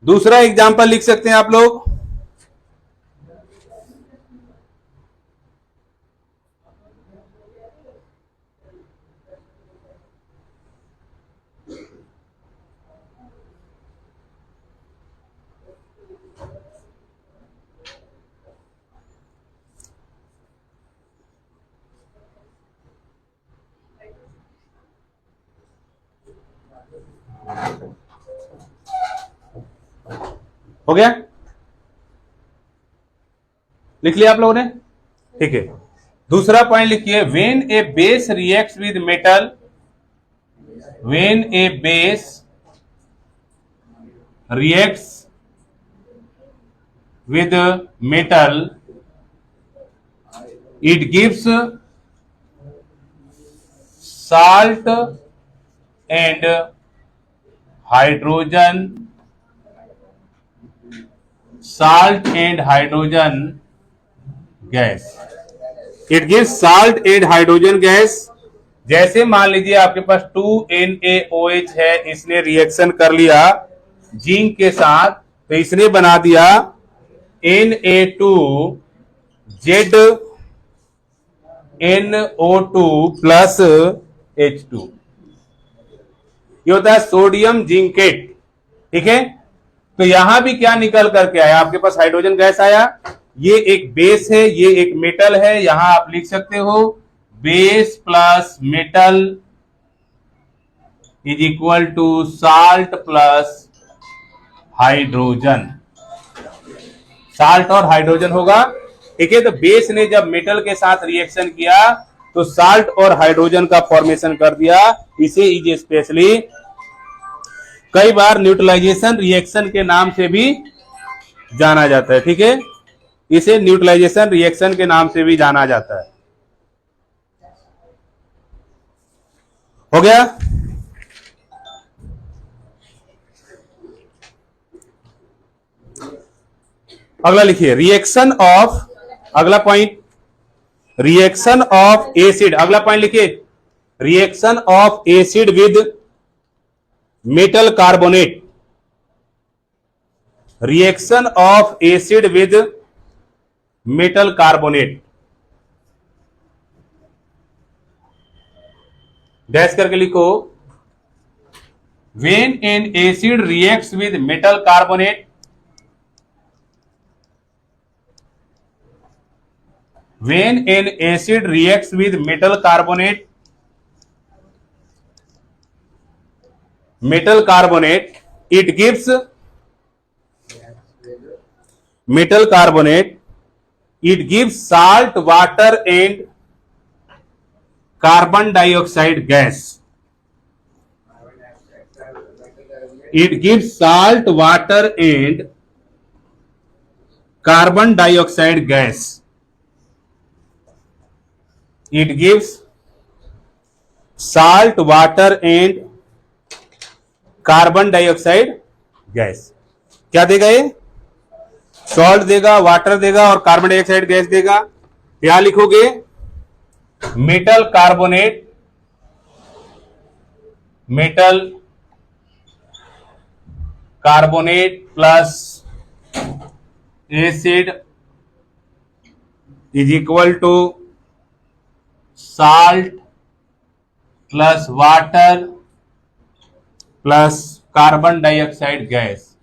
दूसरा एग्जांपल लिख सकते हैं आप लोग। हो गया, लिख लिया आप लोगों ने? ठीक है, दूसरा पॉइंट लिखिए, when A base reacts with metal, when A base reacts with metal it gives salt and hydrogen gas. It gives salt and hydrogen gas. जैसे मान लीजिए आपके पास 2NaOH है, इसने रिएक्शन कर लिया जिंक के साथ तो इसने बना दिया Na2ZNO2 प्लस H2। ये होता है सोडियम जिंकेट। ठीक है, तो यहां भी क्या निकल करके आया? आपके पास हाइड्रोजन गैस आया। ये एक बेस है, ये एक मेटल है। यहां आप लिख सकते हो base plus metal is equal to salt plus hydrogen. Salt और हाइड्रोजन होगा। ठीक है, तो बेस ने जब मेटल के साथ रिएक्शन किया तो साल्ट और हाइड्रोजन का फॉर्मेशन कर दिया। इसे इज स्पेशली कई बार न्यूट्रलाइजेशन रिएक्शन के नाम से भी जाना जाता है। ठीक है, इसे न्यूट्रलाइजेशन रिएक्शन के नाम से भी जाना जाता है। हो गया? अगला लिखिए, रिएक्शन ऑफ, अगला पॉइंट, रिएक्शन ऑफ एसिड। अगला पॉइंट लिखिए, reaction of acid with metal carbonate. Reaction of acid with metal carbonate. Dash करके लिखो, when an acid reacts with metal carbonate when an acid reacts with metal carbonate, it gives metal carbonate, it gives salt, water and carbon dioxide gas. It gives salt, water and carbon dioxide gas. It gives salt, water and carbon dioxide gas. क्या देगा ये? Salt देगा, water देगा और carbon dioxide gas देगा. यहां लिखोगे metal carbonate, metal carbonate plus acid is equal to salt plus water plus carbon dioxide gas,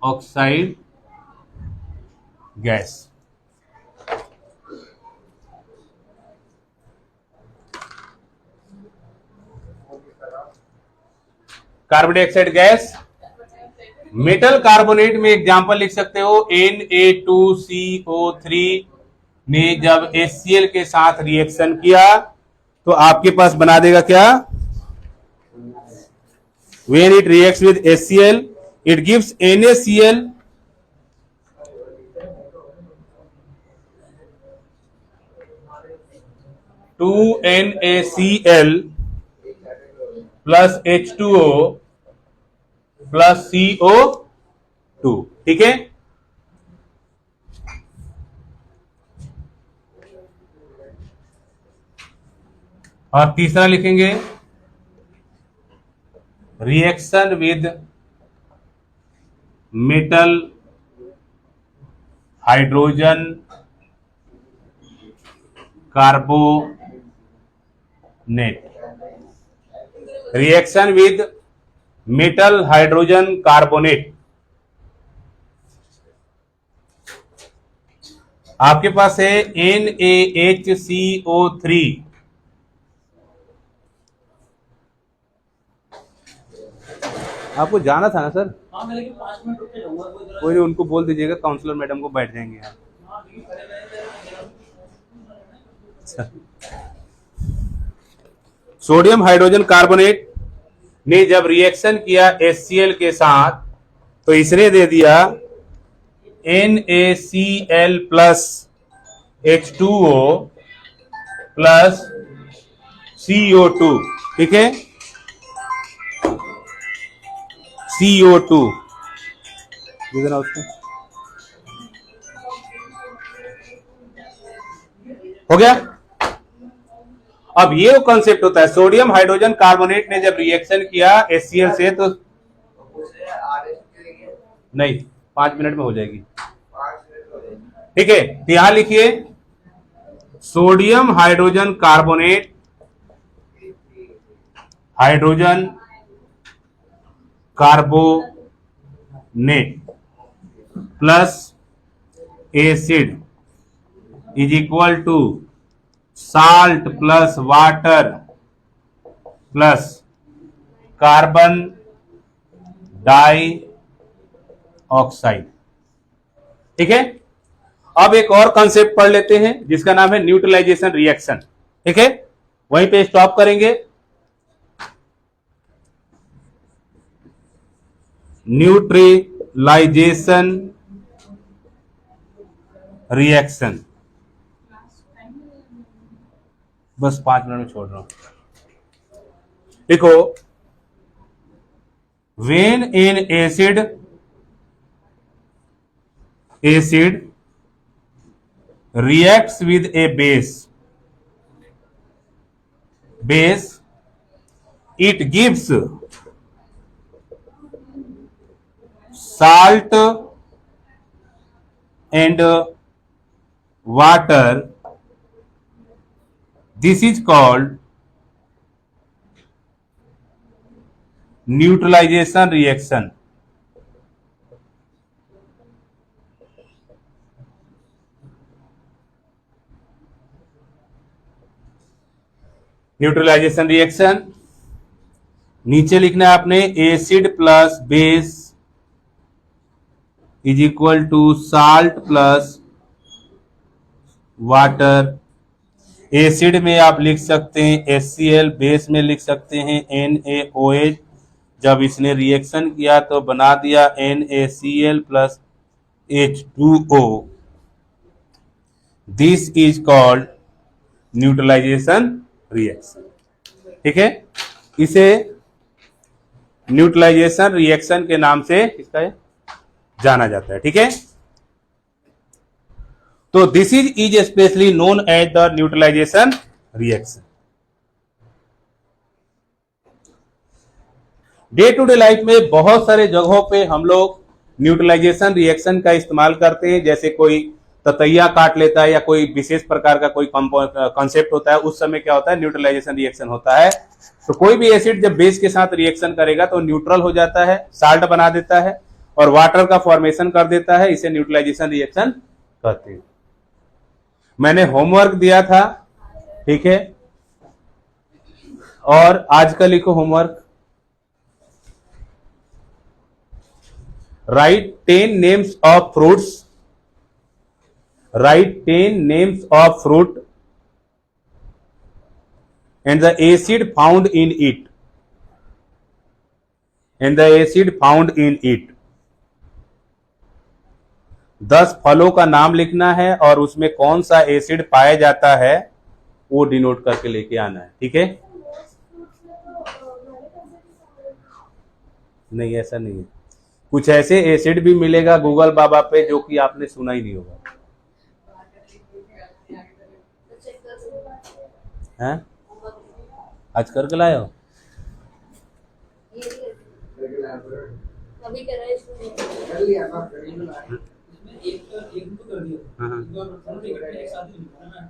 oxide gas. Carbon dioxide gas. Metal carbonate में एग्जांपल लिख सकते हो Na2CO3 ने जब HCl के साथ रिएक्शन किया तो आपके पास बना देगा क्या? When it reacts with HCl, it gives NaCl two NaCl plus H2O plus CO2. ठीक है. और तीसरा लिखेंगे reaction with metal hydrogen carbonate. Reaction with metal hydrogen carbonate. आपके पास है NaHCO3. आपको जाना था ना सर? हाँ, मैं लेकिन 5 मिनट रुक के जाऊंगा. कोई नहीं, उनको बोल दीजिएगा, काउंसलर मैडम को बैठ जाएंगे यहाँ. सोडियम हाइड्रोजन कार्बोनेट ने जब रिएक्शन किया HCl के साथ तो इसने दे दिया NaCl plus H2O plus CO2. ठीक है. CO2 दे देना उसको. हो गया. अब ये वो कॉन्सेप्ट होता है, सोडियम हाइड्रोजन कार्बोनेट ने जब रिएक्शन किया HCl से तो नहीं, 5 मिनट में हो जाएगी. ठीक है. तो यहां लिखिए sodium hydrogen carbonate, hydrogen carbonate plus acid is equal to salt plus water plus carbon dioxide. ठीक है. अब एक और कॉन्सेप्ट पढ़ लेते हैं जिसका नाम है न्यूट्रलाइजेशन रिएक्शन. ठीक है. वहीं पे स्टॉप करेंगे. Neutralization reaction. बस 5 मिनट में छोड़ रहा हूं. देखो, when an acid reacts with a base, it gives salt and water. This is called neutralization reaction. Neutralization reaction नीचे लिखना है आपने acid plus base is equal to salt plus water. Acid में आप लिख सकते हैं HCl, बेस में लिख सकते हैं NaOH। जब इसने रिएक्शन किया तो बना दिया NaCl plus H2O। This is called neutralization reaction. ठीक है, इसे न्यूट्रलाइजेशन रिएक्शन के नाम से इसका जाना जाता है। ठीक है, तो this is specially known as the neutralization reaction. Day to day life में बहुत सारे जगहों पे हम लोग न्यूट्रलाइजेशन रिएक्शन का इस्तेमाल करते हैं। जैसे कोई ततैया काट लेता है या कोई विशेष प्रकार का कोई कॉन्सेप्ट होता है, उस समय क्या होता है, न्यूट्रलाइजेशन रिएक्शन होता है। तो कोई भी एसिड जब बेस के साथ रिएक्शन करेगा तो न्यूट्रल हो जाता है, साल्ट बना देता है और वाटर का फॉर्मेशन कर देता है। इसे न्यूट्रलाइजेशन रिएक्शन कहते हैं। मैंने होमवर्क दिया था, ठीक है, और आज का लिखो homework. Right 10 names of fruits, write 10 names of fruit and the acid found in it, and the acid found in it। 10 फलों का नाम लिखना है और उसमें कौन सा एसिड पाया जाता है वो डिनोट करके लेके आना है। ठीक है, नहीं ऐसा नहीं है, कुछ ऐसे एसिड भी मिलेगा गूगल बाबा पे जो कि आपने सुना ही नहीं होगा। हैं? आज करके लाए हो? अभी कर रहे हैं कर लिया ना, कर लिया। एक तो कर दिया, एक साथ ही लिखा ना,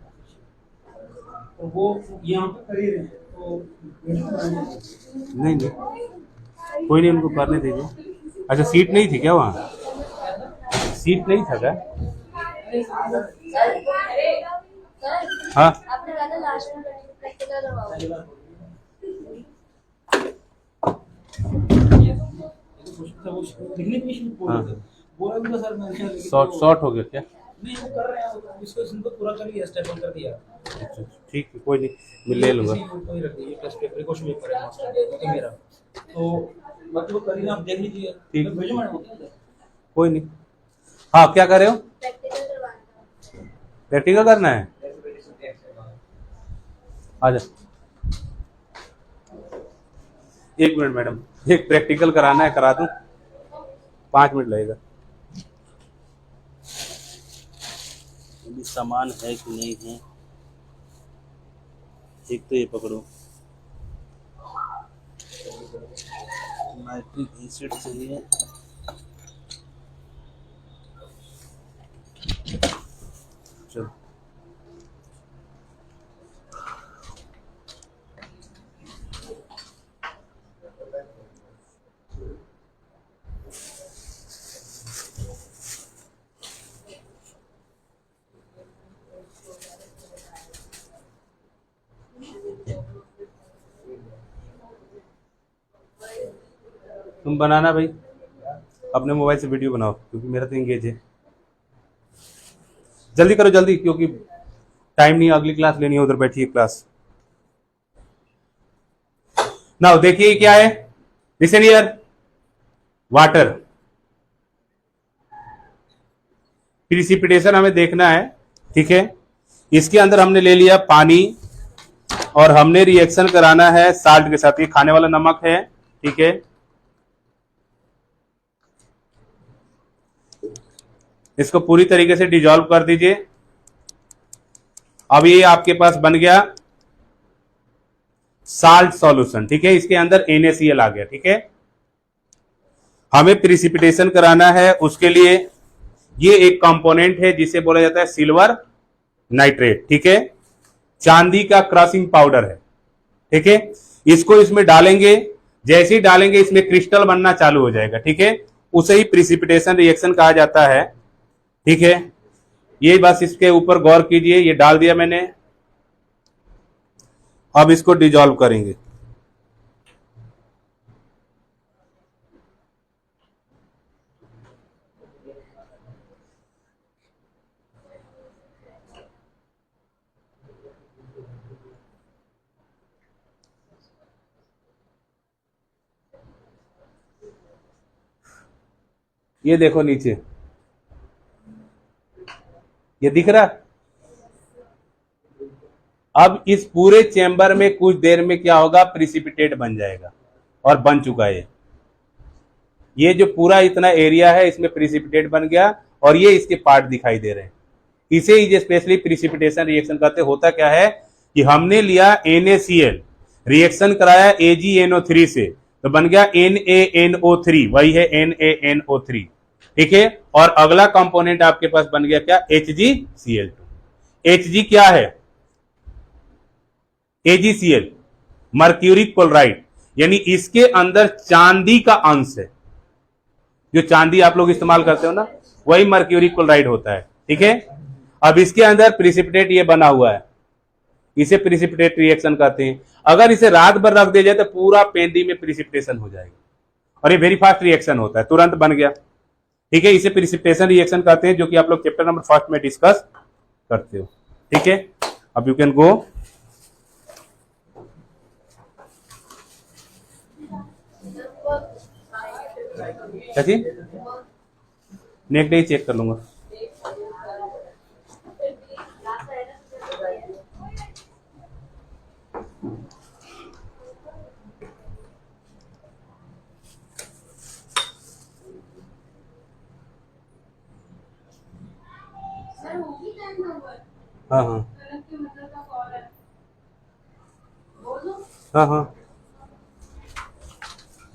तो वो यहाँ पे कर ही रहे हैं, तो नहीं नहीं, कोई नहीं, उनको करने दीजिए। अच्छा, सीट नहीं थी क्या वहाँ? सीट नहीं था क्या? हाँ, आपने कहा था लास्ट में प्रैक्टिकल करवाओ। लिखने की बोल रहे थे, बोला भी था सर मैंने, शॉर्ट हो गया क्या? नहीं वो कर रहे हैं, इसको सिंपल पूरा कर लिया, स्टेप वन कर दिया। अच्छा, ठीक है, कोई नहीं, मैं ले लूंगा। कोई रख दीजिए, टेस्ट पेपर क्वेश्चन पेपर है मास्टर मेरा, तो बाकी वो कर ही आप देख लीजिए। ठीक, भेजो मैडम, कोई नहीं। हाँ, क्या कर रहे हो? प्रैक्टिकल करवाना है। प्रैक्टिकल करना है? आजा, एक मिनट मैडम, एक प्रैक्टिकल कराना है, करा दूं? 5 मिनट लगेगा। अभी सामान है कि नहीं है, एक तो ये पकड़ो, नाइट्रिक एसिड चाहिए। चलो, तुम बनाना भाई, अपने मोबाइल से वीडियो बनाओ, क्योंकि मेरा तो इंगेज है। जल्दी करो जल्दी, क्योंकि टाइम नहीं, अगली क्लास लेनी है, उधर बैठिए क्लास। नाउ देखिए क्या है, लिसन हियर, वाटर प्रिसिपिटेशन हमें देखना है। ठीक है, इसके अंदर हमने ले लिया पानी और हमने रिएक्शन कराना है साल्ट के साथ। ये खाने वाला नमक है, ठीक है। इसको पूरी तरीके से डिजॉल्व कर दीजिए। अब ये आपके पास बन गया साल्ट सॉल्यूशन, ठीक है। इसके अंदर NaCl आ गया, ठीक है। हमें प्रिसिपिटेशन कराना है, उसके लिए ये एक कंपोनेंट है जिसे बोला जाता है सिल्वर नाइट्रेट, ठीक है। चांदी का क्रशिंग पाउडर है, ठीक है। इसको इसमें डालेंगे, जैसे ही डालेंगे इसमें क्रिस्टल बनना चालू हो जाएगा, ठीक है। उसे ही प्रिसिपिटेशन रिएक्शन कहा जाता है, ठीक है। ये बस इसके ऊपर गौर कीजिए, ये डाल दिया मैंने। अब इसको डिजॉल्व करेंगे। ये देखो नीचे, ये दिख रहा। अब इस पूरे चेंबर में कुछ देर में क्या होगा, प्रिसिपिटेट बन जाएगा, और बन चुका है। ये जो पूरा इतना एरिया है इसमें प्रिसिपिटेट बन गया, और ये इसके पार्ट दिखाई दे रहे हैं। इसे ही स्पेशली प्रिसिपिटेशन रिएक्शन कहते हैं। होता क्या है कि हमने लिया NaCl, रिएक्शन कराया AgNO3 से, तो बन गया NaNO3, वही है NaNO3, ठीक है। और अगला कंपोनेंट आपके पास बन गया क्या, HgCl2। Hg क्या है, AgCl, मर्क्यूरी क्लोराइड, यानी इसके अंदर चांदी का अंश है। जो चांदी आप लोग इस्तेमाल करते हो ना, वही मर्क्यूरी क्लोराइड होता है, ठीक है। अब इसके अंदर प्रिसिपिटेट ये बना हुआ है, इसे प्रिसिपिटेट रिएक्शन कहते हैं। अगर इसे रात भर रख दिया जाए तो पूरा पेंदी में प्रिसिपिटेशन हो जाएगा, और ये वेरी फास्ट रिएक्शन होता है, तुरंत बन गया, ठीक है। इसे प्रिसिपिटेशन रिएक्शन कहते हैं, जो कि आप लोग चैप्टर नंबर 1 में डिस्कस करते हो, ठीक है। अब यू कैन गो। चाची नेक्स्ट डे चेक कर लूंगा। हाँ हाँ हाँ हाँ,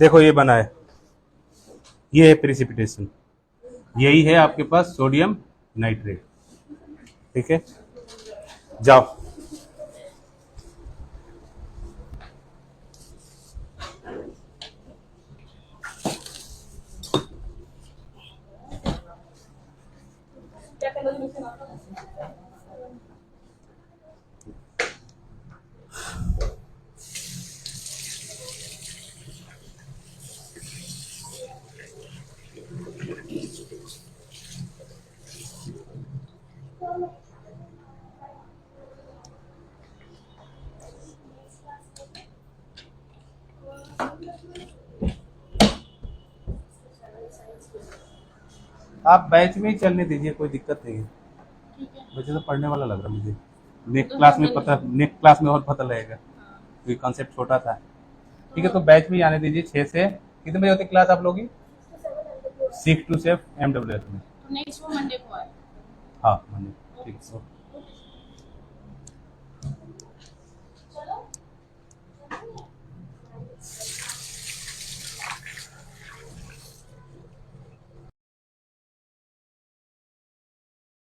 देखो ये बना है, ये है प्रिसिपिटेशन, यही है आपके पास सोडियम नाइट्रेट, ठीक है। जाओ। आप बैच में ही चलने दीजिए, कोई दिक्कत नहीं है। वैसे तो पढ़ने वाला लग रहा मुझे। नेक्स्ट क्लास में और पता लगेगा, क्योंकि कॉन्सेप्ट छोटा था, ठीक है। तो बैच में ही आने दीजिए। 6 से कितने बजे होती क्लास आप लोग की? 6 to 7 MWF में। नेक्स्ट वो मंडे को है। हाँ मंडे, ठीक है।